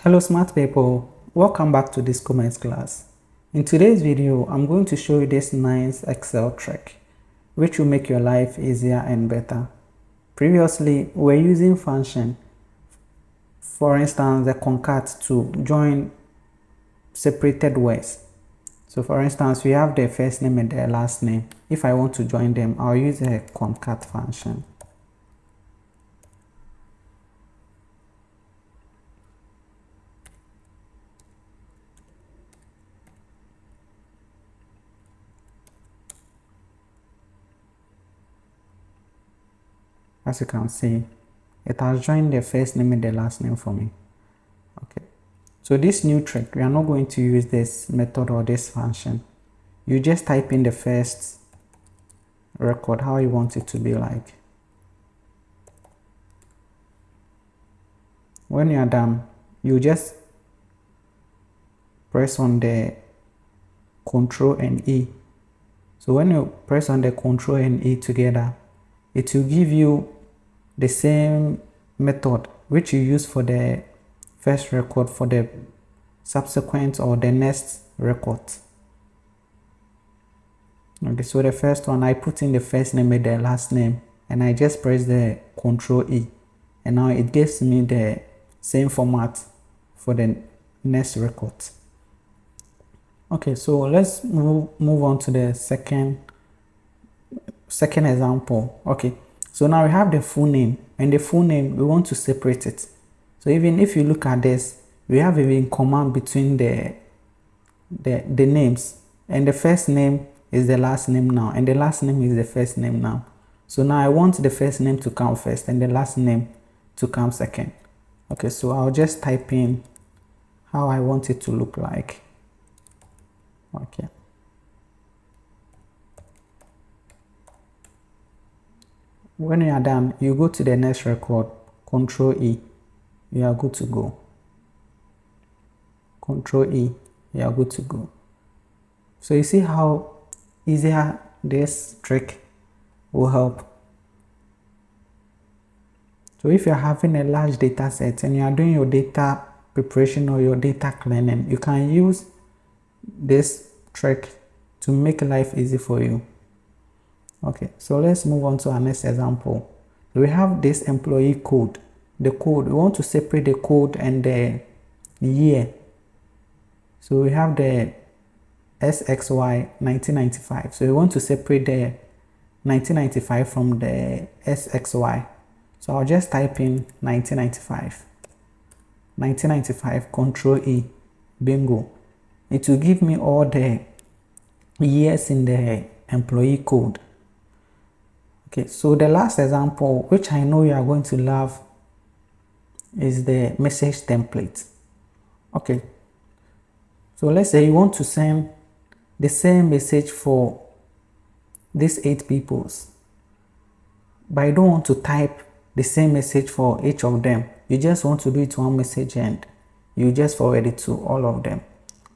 Hello smart people, welcome back to this comments class. In today's video, I'm going to show you this nice Excel trick which will make your life easier and better. Previously, we're using function, for instance the concat, to join separated words. So for instance, we have the first name and the last name. If I want to join them, I'll use a concat function. As you can see, it has joined the first name and the last name for me. Okay, so this new trick, we are not going to use this method or this function. You just type in the first record, how you want it to be like. When you are done, you just press on the Ctrl and E. So when you press on the Ctrl and E together, it will give you the same method which you use for the first record for the subsequent or the next record. Okay, so the first one, I put in the first name and the last name, and I just press the Ctrl E, and now it gives me the same format for the next record. Okay, so let's move on to the second example. Okay, so now we have the full name, and the full name we want to separate it. So even if you look at this, we have even command between the names, and the first name is the last name now, and the last name is the first name now. So now I want the first name to come first and the last name to come second. Okay, so I'll just type in how I want it to look like. Okay. When you are done, you go to the next record, Ctrl E, you are good to go. Ctrl E, you are good to go. So you see how easier this trick will help. So if you're having a large data set and you are doing your data preparation or your data cleaning, you can use this trick to make life easy for you. Okay, so let's move on to our next example. We have this employee code. The code, we want to separate the code and the year. So we have the SXY 1995. So we want to separate the 1995 from the SXY. So I'll just type in 1995. 1995, Ctrl E, bingo. It will give me all the years in the employee code. Okay, so the last example, which I know you are going to love, is the message template. Okay, so let's say you want to send the same message for these 8 peoples, but you don't want to type the same message for each of them. You just want to do it one message and you just forward it to all of them.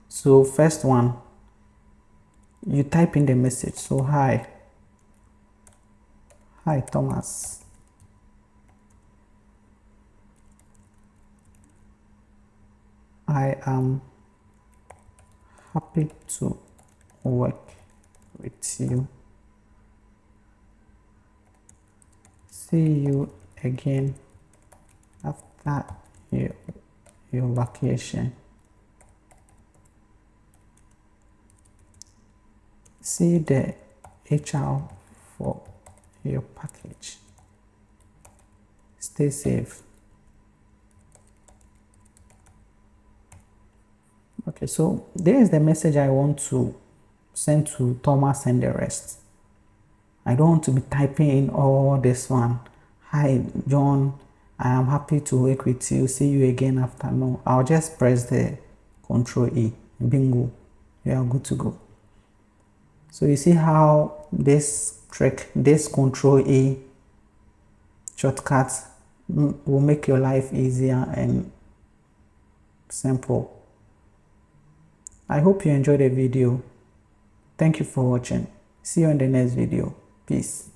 So first one, you type in the message. So hi Thomas, I am happy to work with you. See you again after your vacation. See the HR for your package. Stay safe. Okay, so there is the message I want to send to Thomas and the rest. I don't want to be typing in all this one. Hi John, I am happy to work with you. See you again after. No, I'll just press the Ctrl E. Bingo, you are good to go. So you see how this trick, this Ctrl E shortcut will make your life easier and simple. I hope you enjoyed the video. Thank you for watching. See you in the next video. Peace.